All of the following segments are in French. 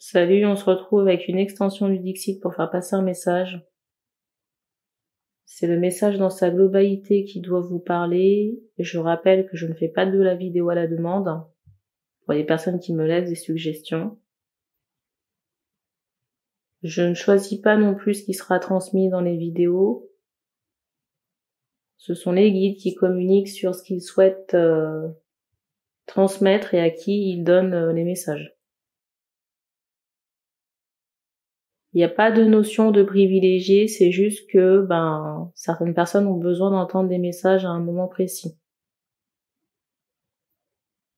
Salut, on se retrouve avec une extension du Dixit pour faire passer un message. C'est le message dans sa globalité qui doit vous parler. Je rappelle que je ne fais pas de la vidéo à la demande pour les personnes qui me laissent des suggestions. Je ne choisis pas non plus ce qui sera transmis dans les vidéos. Ce sont les guides qui communiquent sur ce qu'ils souhaitent transmettre et à qui ils donnent les messages. Il n'y a pas de notion de privilégié, c'est juste que certaines personnes ont besoin d'entendre des messages à un moment précis.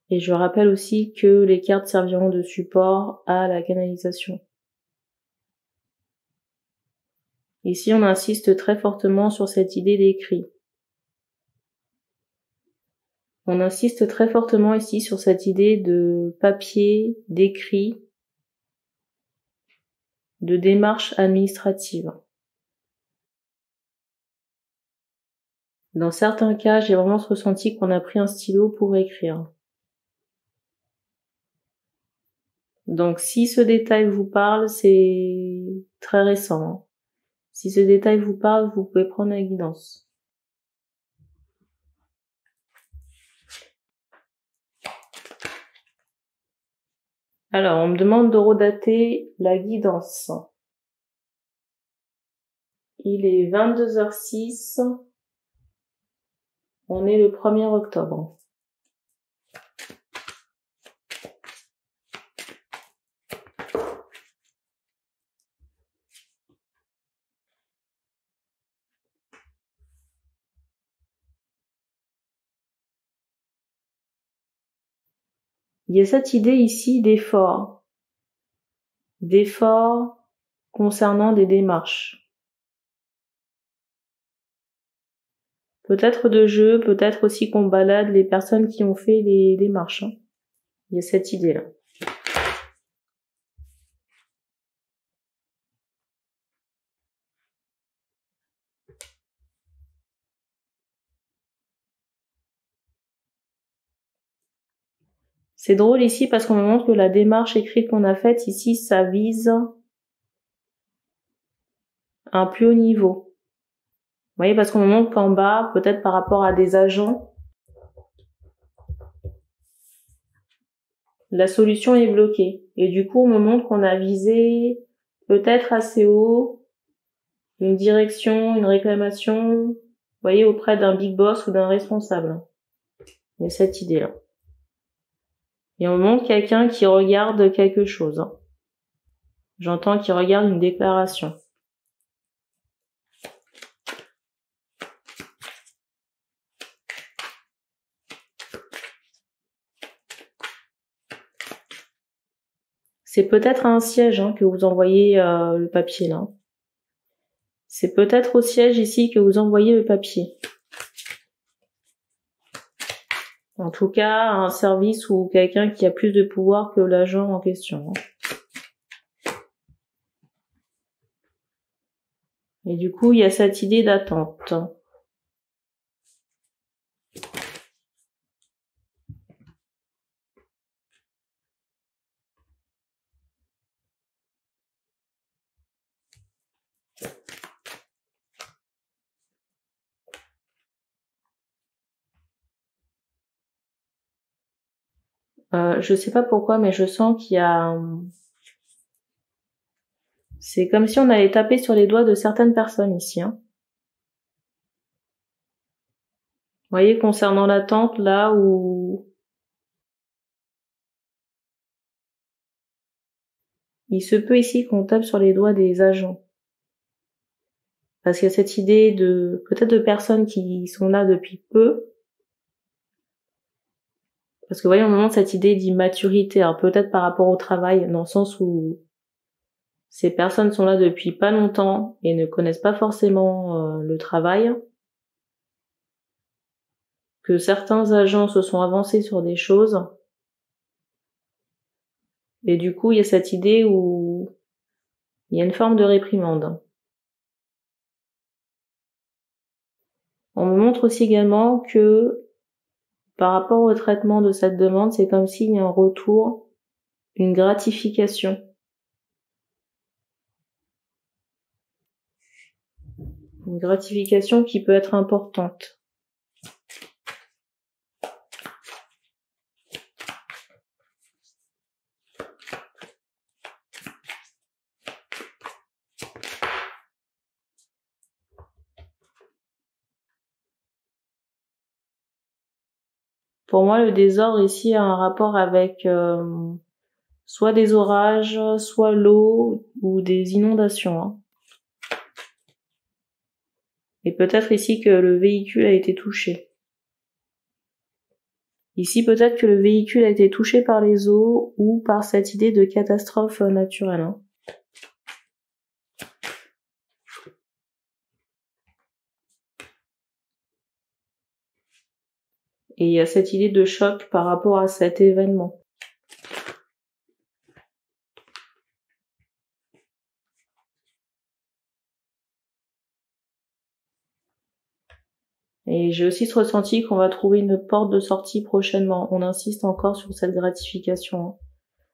Et je rappelle aussi que les cartes serviront de support à la canalisation. Ici, on insiste très fortement sur cette idée d'écrit. On insiste très fortement ici sur cette idée de papier, d'écrit, de démarche administrative. Dans certains cas, j'ai vraiment ressenti qu'on a pris un stylo pour écrire. Donc si ce détail vous parle, c'est très récent. Si ce détail vous parle, vous pouvez prendre la guidance. Alors, on me demande de redater la guidance. Il est 22h06. On est le 1er octobre. Il y a cette idée ici d'effort. D'effort concernant des démarches. Peut-être de jeu, peut-être aussi qu'on balade les personnes qui ont fait les démarches. Il y a cette idée-là. C'est drôle ici parce qu'on me montre que la démarche écrite qu'on a faite ici, ça vise un plus haut niveau. Vous voyez, parce qu'on me montre qu'en bas, peut-être par rapport à des agents, la solution est bloquée. Et du coup, on me montre qu'on a visé peut-être assez haut une direction, une réclamation, vous voyez, auprès d'un big boss ou d'un responsable. Il y a cette idée-là. Et on me montre quelqu'un qui regarde quelque chose. J'entends qu'il regarde une déclaration. C'est peut-être un siège que vous envoyez le papier là. C'est peut-être au siège ici que vous envoyez le papier. En tout cas, un service ou quelqu'un qui a plus de pouvoir que l'agent en question. Et du coup, il y a cette idée d'attente. Je sais pas pourquoi, mais je sens qu'il y a... C'est comme si on allait taper sur les doigts de certaines personnes ici. Vous voyez, concernant l'attente, là où... Il se peut ici qu'on tape sur les doigts des agents. Parce qu'il y a cette idée de... peut-être de personnes qui sont là depuis peu. Parce que vous voyez, on me montre cette idée d'immaturité. Alors peut-être par rapport au travail, dans le sens où ces personnes sont là depuis pas longtemps et ne connaissent pas forcément le travail. Que certains agents se sont avancés sur des choses. Et du coup, il y a cette idée où il y a une forme de réprimande. On me montre aussi également que par rapport au traitement de cette demande, c'est comme s'il y a un retour, une gratification. Une gratification qui peut être importante. Pour moi, le désordre ici a un rapport avec soit des orages, soit l'eau ou des inondations. Hein. Et peut-être ici que le véhicule a été touché. Ici, peut-être que le véhicule a été touché par les eaux ou par cette idée de catastrophe naturelle. Hein. Et il y a cette idée de choc par rapport à cet événement. Et j'ai aussi ce ressenti qu'on va trouver une porte de sortie prochainement. On insiste encore sur cette gratification, hein.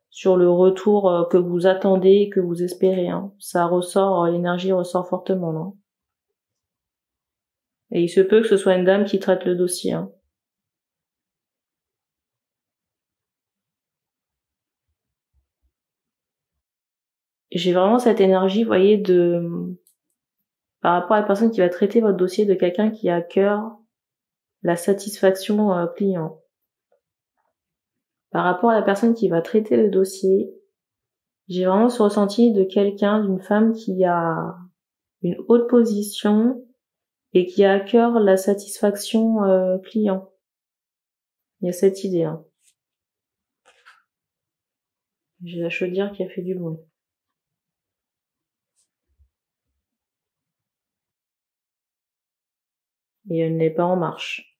Sur le retour que vous attendez et que vous espérez. Hein. Ça ressort, l'énergie ressort fortement. Non et il se peut que ce soit une dame qui traite le dossier. Hein. J'ai vraiment cette énergie, vous voyez, par rapport à la personne qui va traiter votre dossier, de quelqu'un qui a à cœur la satisfaction client. Par rapport à la personne qui va traiter le dossier, j'ai vraiment ce ressenti de quelqu'un, d'une femme qui a une haute position et qui a à cœur la satisfaction client. Il y a cette idée. Hein. J'ai la chaudière qui a fait du bruit. Et elle n'est pas en marche.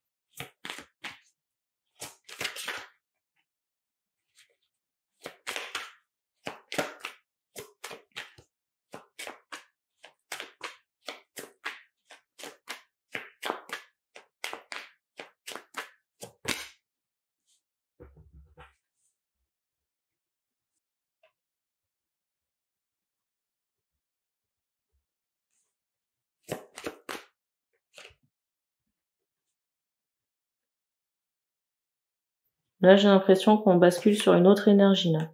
Là, j'ai l'impression qu'on bascule sur une autre énergie, là.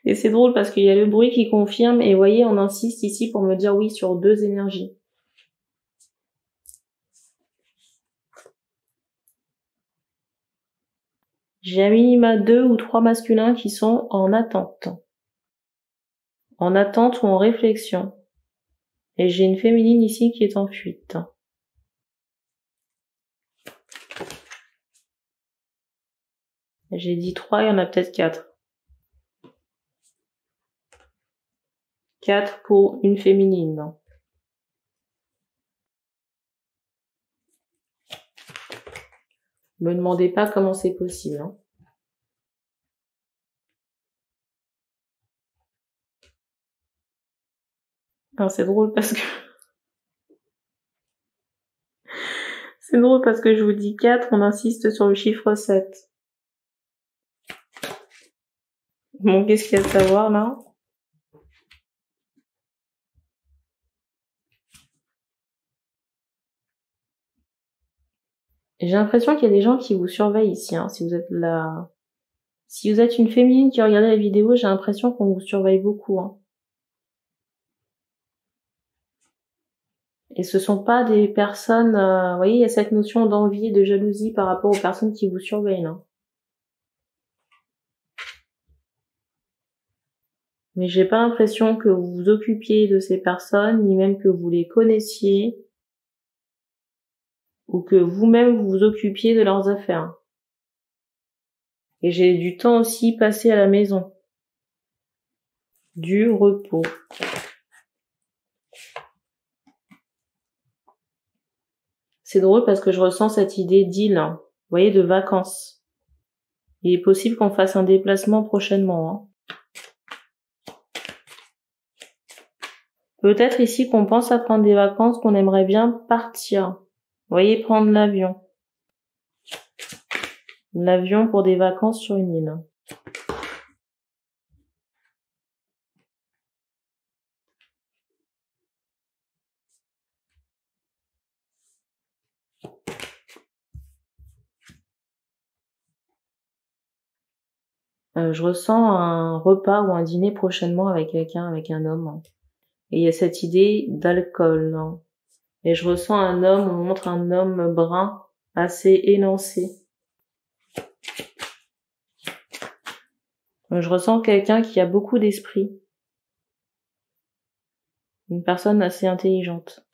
Et c'est drôle parce qu'il y a le bruit qui confirme, et vous voyez, on insiste ici pour me dire oui sur deux énergies. J'ai à minima 2 ou 3 masculins qui sont en attente. En attente ou en réflexion. Et j'ai une féminine ici qui est en fuite. J'ai dit 3, il y en a peut-être 4. 4 pour une féminine. Me demandez pas comment c'est possible. Hein. Alors, c'est drôle parce que... c'est drôle parce que je vous dis 4, on insiste sur le chiffre 7. Bon, qu'est-ce qu'il y a à savoir, là? J'ai l'impression qu'il y a des gens qui vous surveillent ici, hein, si vous êtes là... Si vous êtes une féminine qui regarde la vidéo, j'ai l'impression qu'on vous surveille beaucoup, hein. Et ce sont pas des personnes, vous voyez, il y a cette notion d'envie et de jalousie par rapport aux personnes qui vous surveillent, là. Mais j'ai pas l'impression que vous vous occupiez de ces personnes, ni même que vous les connaissiez, ou que vous-même vous vous occupiez de leurs affaires. Et j'ai du temps aussi passé à la maison. Du repos. C'est drôle parce que je ressens cette idée d'île, hein. Vous voyez, de vacances. Il est possible qu'on fasse un déplacement prochainement, hein. Peut-être ici qu'on pense à prendre des vacances, qu'on aimerait bien partir. Vous voyez, prendre l'avion. L'avion pour des vacances sur une île. Je ressens un repas ou un dîner prochainement avec quelqu'un, avec un homme. Et il y a cette idée d'alcool. Et je ressens un homme, on me montre un homme brun, assez élancé. Je ressens quelqu'un qui a beaucoup d'esprit. Une personne assez intelligente.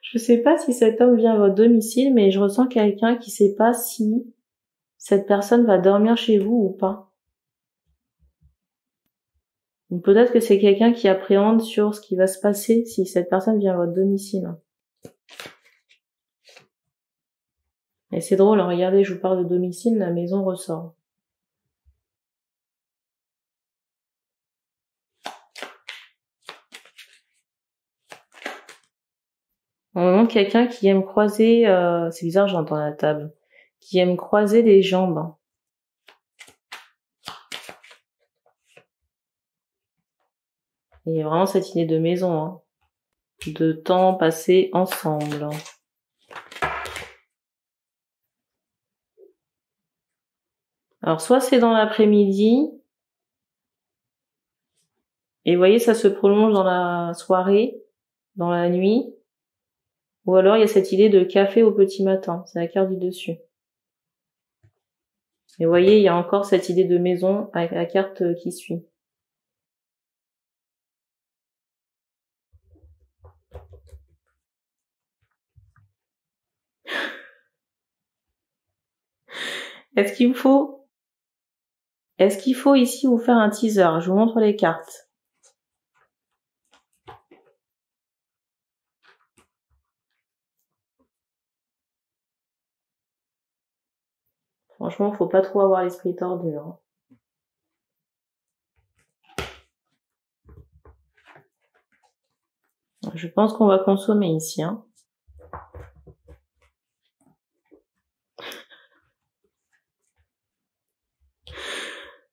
Je sais pas si cet homme vient à votre domicile, mais je ressens quelqu'un qui sait pas si cette personne va dormir chez vous ou pas. Ou peut-être que c'est quelqu'un qui appréhende sur ce qui va se passer si cette personne vient à votre domicile. Et c'est drôle, regardez, je vous parle de domicile, la maison ressort. On me montre quelqu'un qui aime croiser, c'est bizarre, j'entends la table, qui aime croiser les jambes. Il y a vraiment cette idée de maison, de temps passé ensemble. Alors soit c'est dans l'après-midi, et vous voyez ça se prolonge dans la soirée, dans la nuit, ou alors il y a cette idée de café au petit matin, c'est la carte du dessus. Et vous voyez, il y a encore cette idée de maison avec la carte qui suit. Est-ce qu'il faut ici vous faire un teaser? Je vous montre les cartes. Franchement, faut pas trop avoir l'esprit tordu. Je pense qu'on va consommer ici.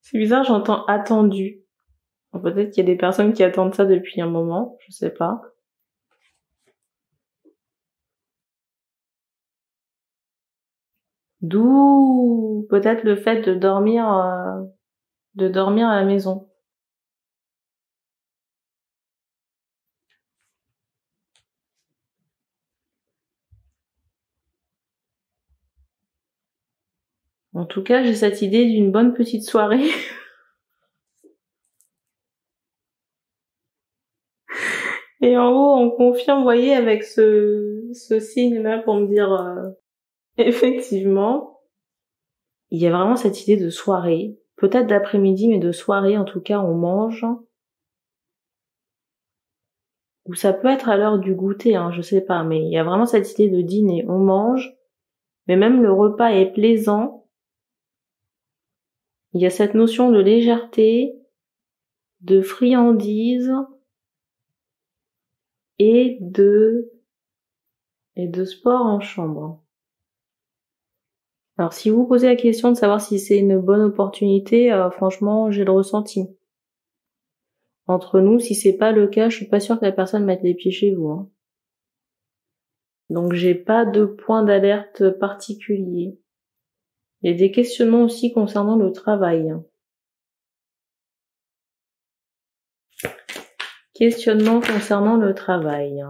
C'est bizarre, j'entends attendu. Peut-être qu'il y a des personnes qui attendent ça depuis un moment, je sais pas. D'où peut-être le fait de dormir à la maison. En tout cas, j'ai cette idée d'une bonne petite soirée. Et en haut, on confirme, vous voyez, avec ce signe-là pour me dire, effectivement, il y a vraiment cette idée de soirée. Peut-être d'après-midi, mais de soirée, en tout cas, on mange. Ou ça peut être à l'heure du goûter, je sais pas, mais il y a vraiment cette idée de dîner. On mange, mais même le repas est plaisant. Il y a cette notion de légèreté, de friandise et de sport en chambre. Alors si vous posez la question de savoir si c'est une bonne opportunité, franchement, j'ai le ressenti. Entre nous, si c'est pas le cas, je suis pas sûre que la personne mette les pieds chez vous. Donc j'ai pas de point d'alerte particulier. Il y a des questionnements aussi concernant le travail. Questionnement concernant le travail.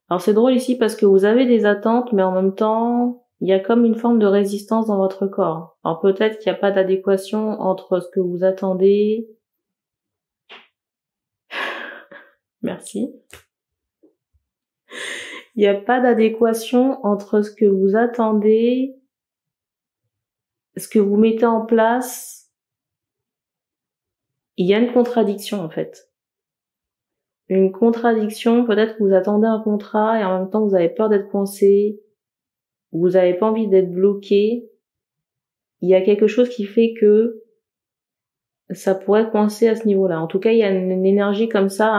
Alors c'est drôle ici parce que vous avez des attentes, mais en même temps, il y a comme une forme de résistance dans votre corps. Alors peut-être qu'il n'y a pas d'adéquation entre ce que vous attendez. Merci. Il n'y a pas d'adéquation entre ce que vous attendez, ce que vous mettez en place. Il y a une contradiction en fait. Une contradiction, peut-être que vous attendez un contrat et en même temps vous avez peur d'être coincé, vous n'avez pas envie d'être bloqué. Il y a quelque chose qui fait que ça pourrait coincer à ce niveau-là. En tout cas, il y a une énergie comme ça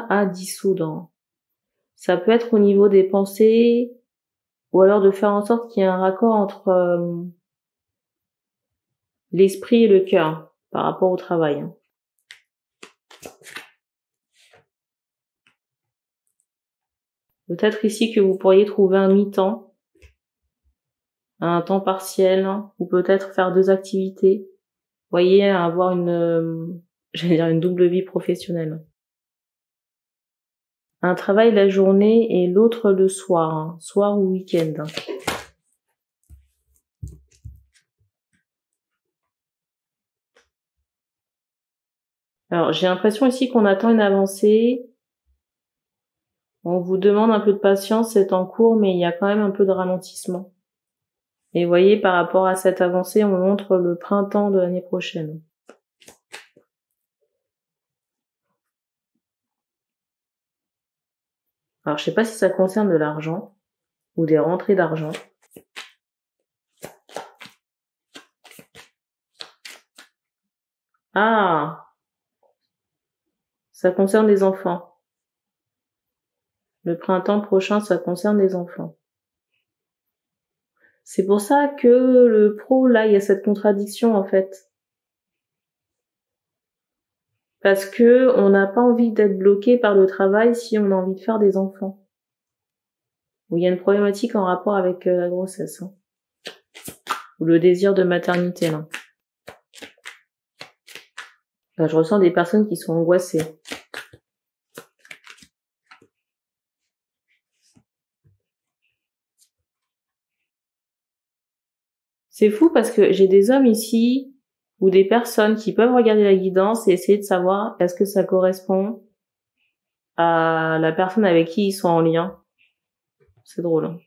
à dissoudre. Ça peut être au niveau des pensées, ou alors de faire en sorte qu'il y ait un raccord entre l'esprit et le cœur par rapport au travail. Peut-être ici que vous pourriez trouver un mi-temps, un temps partiel, ou peut-être faire 2 activités. Vous voyez, avoir une double vie professionnelle. Un travail la journée et l'autre le soir, soir ou week-end. Alors, j'ai l'impression ici qu'on attend une avancée. On vous demande un peu de patience, c'est en cours, mais il y a quand même un peu de ralentissement. Et vous voyez, par rapport à cette avancée, on montre le printemps de l'année prochaine. Alors, je sais pas si ça concerne de l'argent ou des rentrées d'argent. Ah! Ça concerne des enfants. Le printemps prochain, ça concerne des enfants. C'est pour ça que le pro, là, il y a cette contradiction, en fait. Parce que on n'a pas envie d'être bloqué par le travail si on a envie de faire des enfants. Ou il y a une problématique en rapport avec la grossesse. Ou le désir de maternité, là. Enfin, je ressens des personnes qui sont angoissées. C'est fou parce que j'ai des hommes ici ou des personnes qui peuvent regarder la guidance et essayer de savoir est-ce que ça correspond à la personne avec qui ils sont en lien. C'est drôle. Hein.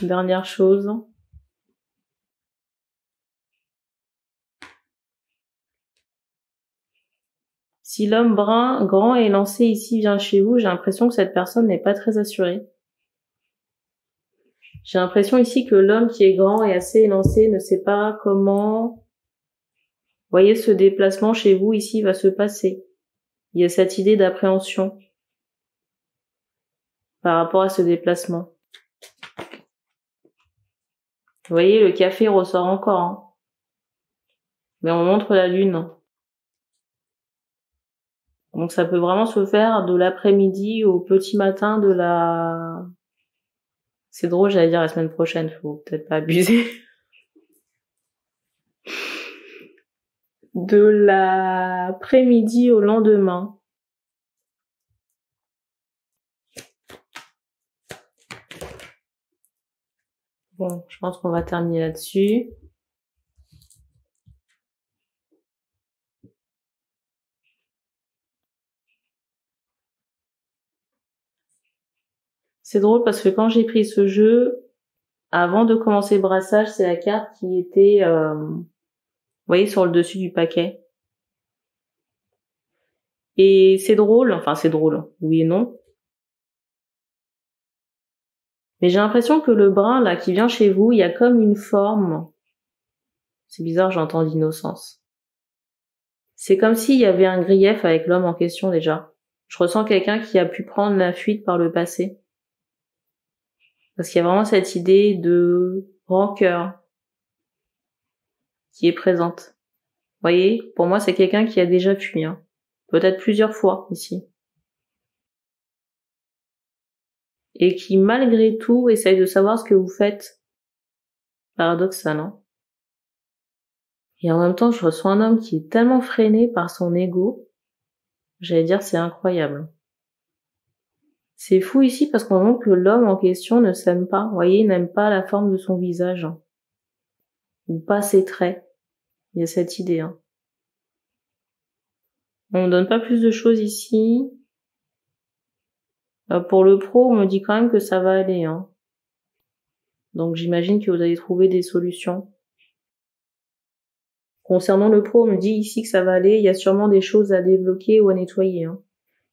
Dernière chose. Si l'homme brun, grand et lancé ici vient chez vous, j'ai l'impression que cette personne n'est pas très assurée. J'ai l'impression ici que l'homme qui est grand et assez élancé ne sait pas comment, vous voyez, ce déplacement chez vous ici va se passer. Il y a cette idée d'appréhension par rapport à ce déplacement. Vous voyez, le café ressort encore. Hein. Mais on montre la lune. Donc ça peut vraiment se faire de l'après-midi au petit matin de la... C'est drôle, j'allais dire la semaine prochaine, faut peut-être pas abuser. De l'après-midi au lendemain. Bon, je pense qu'on va terminer là-dessus. C'est drôle parce que quand j'ai pris ce jeu, avant de commencer le brassage, c'est la carte qui était, vous voyez, sur le dessus du paquet. Et c'est drôle, enfin c'est drôle, oui et non. Mais j'ai l'impression que le brun, là, qui vient chez vous, il y a comme une forme. C'est bizarre, j'entends d'innocence. C'est comme s'il y avait un grief avec l'homme en question déjà. Je ressens quelqu'un qui a pu prendre la fuite par le passé. Parce qu'il y a vraiment cette idée de rancœur qui est présente. Vous voyez, pour moi, c'est quelqu'un qui a déjà fui. Hein. Peut-être plusieurs fois ici. Et qui, malgré tout, essaye de savoir ce que vous faites. Paradoxal, hein. Et en même temps, je reçois un homme qui est tellement freiné par son ego. J'allais dire, c'est incroyable. C'est fou ici parce qu'on montre que l'homme en question ne s'aime pas. Vous voyez, il n'aime pas la forme de son visage. Ou pas ses traits. Il y a cette idée. Hein. On ne donne pas plus de choses ici. Pour le pro, on me dit quand même que ça va aller. Hein. Donc j'imagine que vous allez trouver des solutions. Concernant le pro, on me dit ici que ça va aller. Il y a sûrement des choses à débloquer ou à nettoyer. Hein.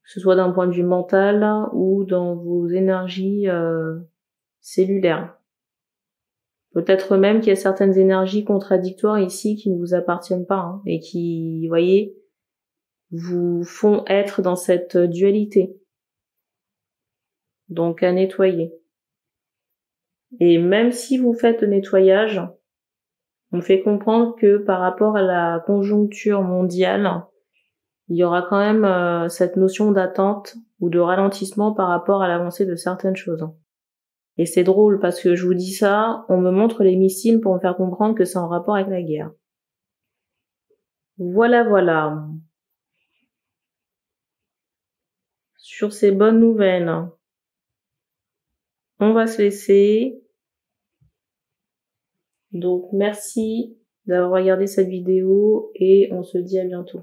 Que ce soit d'un point de vue mental ou dans vos énergies cellulaires. Peut-être même qu'il y a certaines énergies contradictoires ici qui ne vous appartiennent pas. Hein, et qui, vous voyez, vous font être dans cette dualité. Donc à nettoyer. Et même si vous faites le nettoyage, on fait comprendre que par rapport à la conjoncture mondiale, il y aura quand même cette notion d'attente ou de ralentissement par rapport à l'avancée de certaines choses. Et c'est drôle parce que je vous dis ça, on me montre les missiles pour me faire comprendre que c'est en rapport avec la guerre. Voilà, voilà. Sur ces bonnes nouvelles, on va se laisser. Donc merci d'avoir regardé cette vidéo et on se dit à bientôt.